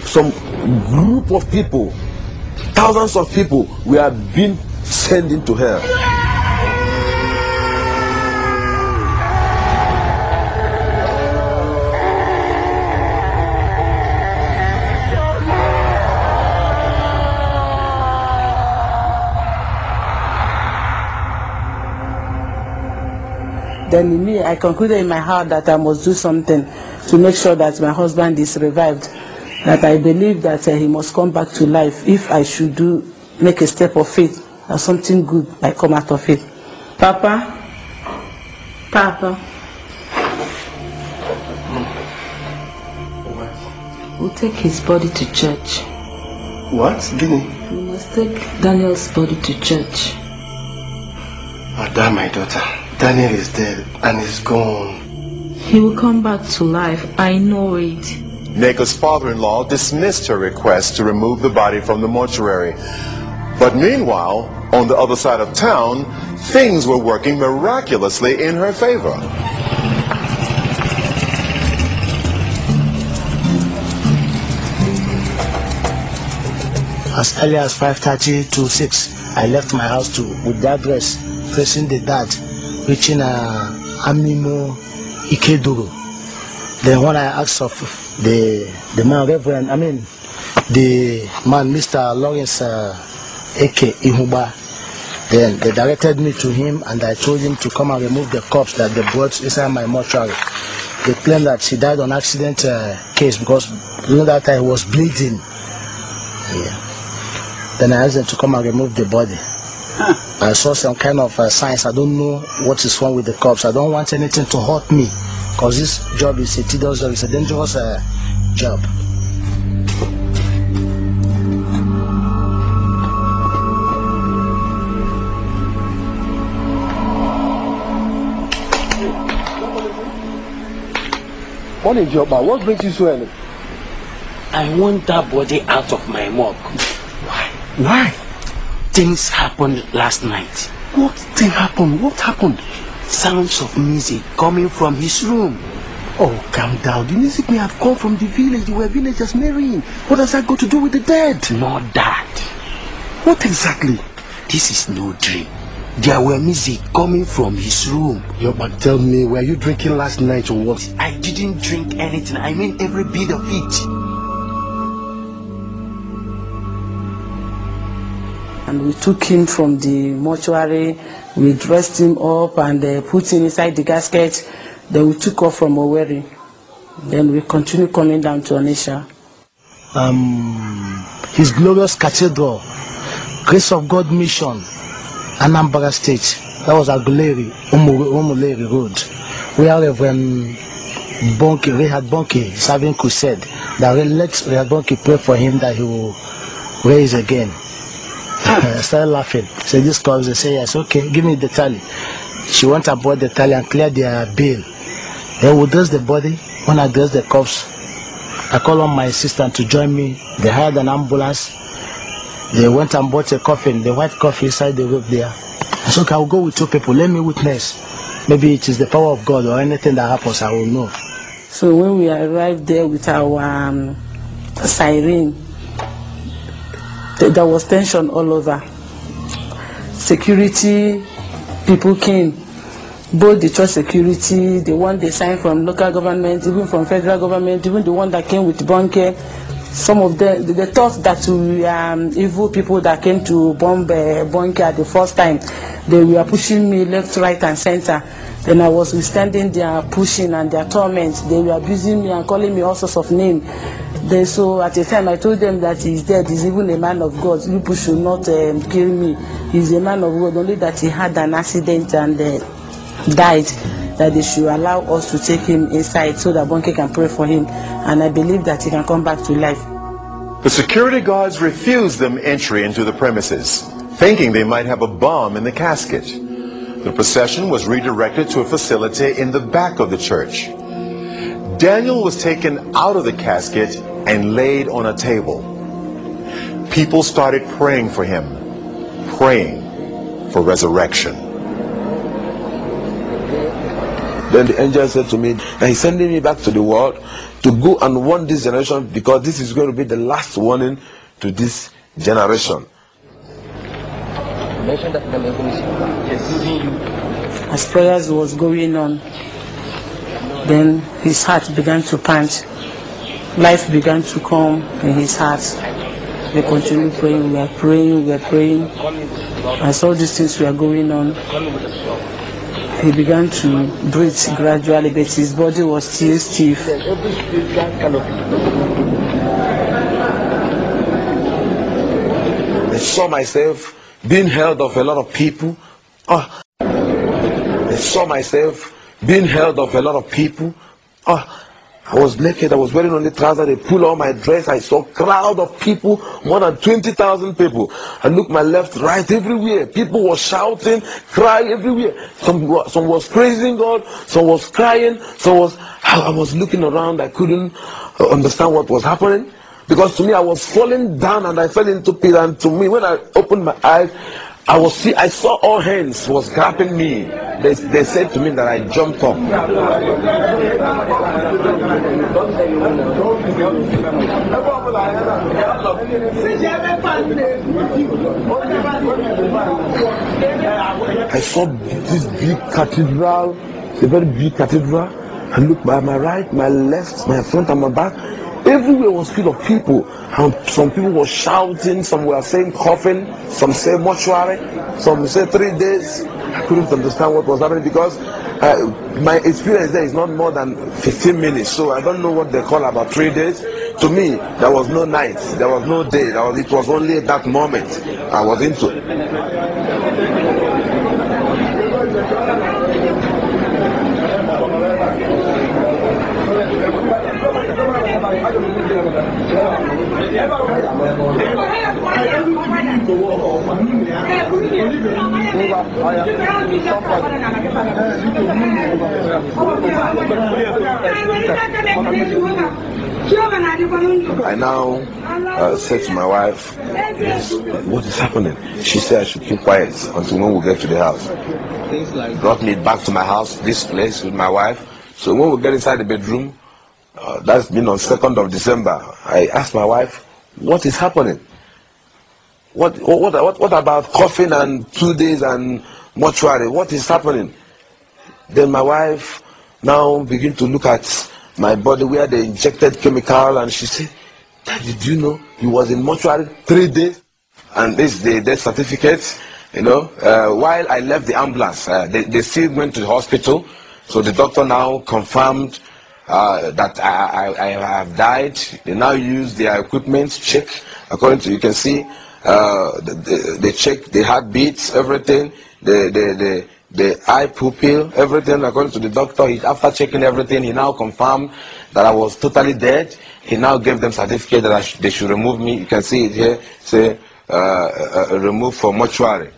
some group of people, thousands of people were being sent into hell. Then in me, I concluded in my heart that I must do something to make sure that my husband is revived. That I believe that he must come back to life. If I should make a step of faith, that something good might come out of it. Papa, we'll take his body to church. What? Guinea? We must take Daniel's body to church. Madam, my daughter. Daniel is dead and is gone. He will come back to life. I know it. Neka's father-in-law dismissed her request to remove the body from the mortuary. But meanwhile, on the other side of town, things were working miraculously in her favor. As early as 5:30 to 6, I left my house with the address facing the dad, reaching Amimo Ikeduru. Then when I asked of the man, the man, Mr. Lawrence Eke Ihuba, then they directed me to him and I told him to come and remove the corpse that they brought inside my mortuary. They claimed that he died on accident case because during that time he was bleeding. Yeah. Then I asked them to come and remove the body. I saw some kind of signs. I don't know what is wrong with the corpse. I don't want anything to hurt me because this job is a tedious job. It's a dangerous job. Morning, job, man. What brings you so early? I want that body out of my morgue. Why? Things happened last night. What thing happened? What happened? Sounds of music coming from his room. Oh, calm down. The music may have come from the village. They were villagers marrying. What does that got to do with the dead? Not that. What exactly? This is no dream. There were music coming from his room. Yo, but tell me, were you drinking last night or what? I didn't drink anything. I mean every bit of it. And we took him from the mortuary, we dressed him up and put him inside the casket. Then we took off from Owerri. Then we continued coming down to Onitsha. His glorious cathedral, Grace of God Mission, Anambra State. That was Aguleri, Umuleri Road, where Reverend Rehad Bonke is having crusade. That let Rehad Bonke pray for him that he will raise again. I started laughing. So this calls, they say, yes, okay, give me the tally. She went aboard the tally and cleared their bill. Then we dress the body. When I dress the corpse, I call on my assistant to join me. They hired an ambulance. They went and bought a coffin, the white coffin inside the roof there. I said, okay, I'll go with 2 people. Let me witness. Maybe it is the power of God or anything that happens, I will know. So when we arrived there with our siren, there was tension all over. Security people came, both the church security, the one they signed from local government, even from federal government, even the one that came with bunker. Some of them, they thought that we evil people that came to bomb bunker at the first time. They were pushing me left, right, and center. Then I was withstanding their pushing and their torment. They were abusing me and calling me all sorts of names. So at the time I told them that he's dead, he's even a man of God. You people should not kill me. He's a man of God, only that he had an accident and died. That they should allow us to take him inside so that Bonke can pray for him. And I believe that he can come back to life. The security guards refused them entry into the premises, thinking they might have a bomb in the casket. The procession was redirected to a facility in the back of the church. Daniel was taken out of the casket and laid on a table. People started praying for him, praying for resurrection. Then the angel said to me that he's sending me back to the world to go and warn this generation, because this is going to be the last warning to this generation. As prayers was going on, then his heart began to pant. Life began to come in his heart. We continued praying, we are praying, we are praying. As all these things were going on, he began to breathe gradually, but his body was still stiff. I saw myself being held of a lot of people. I saw myself being held of a lot of people. I was naked, I was wearing only trousers, they pulled on my dress. I saw a crowd of people, more than 20,000 people. I looked my left, right, everywhere. People were shouting, crying everywhere. Some was praising God, some was crying, I was looking around, I couldn't understand what was happening. Because to me, I was falling down and I fell into pit. And to me, when I opened my eyes, I saw all hands was grabbing me. They said to me that I jumped up. I saw this big cathedral, a very big cathedral. I looked by my right, my left, my front and my back. Everywhere was full of people, and some people were shouting, some were saying coffin, some say mortuary, some say 3 days. I couldn't understand what was happening because my experience there is not more than 15 minutes, so I don't know what they call about 3 days. To me, there was no night, there was no day, it was only that moment I was into. I now said to my wife, yes, what is happening? She said I should keep quiet until when we get to the house. Brought me back to my house, this place with my wife. So when we get inside the bedroom, that's been on 2nd of December, I asked my wife, what is happening? What about coffin and 2 days and mortuary? What is happening? Then my wife now begin to look at my body where they injected chemical, and she said, did you know he was in mortuary 3 days? And this is the death certificate, while I left the ambulance, they still went to the hospital. So the doctor now confirmed that I have died. They now use their equipment, check, according to, you can see, they check the heartbeats, everything, the eye pupil, everything, according to the doctor. After checking everything, he now confirmed that I was totally dead. He now gave them certificate that they should remove me. You can see it here, say, removed for mortuary.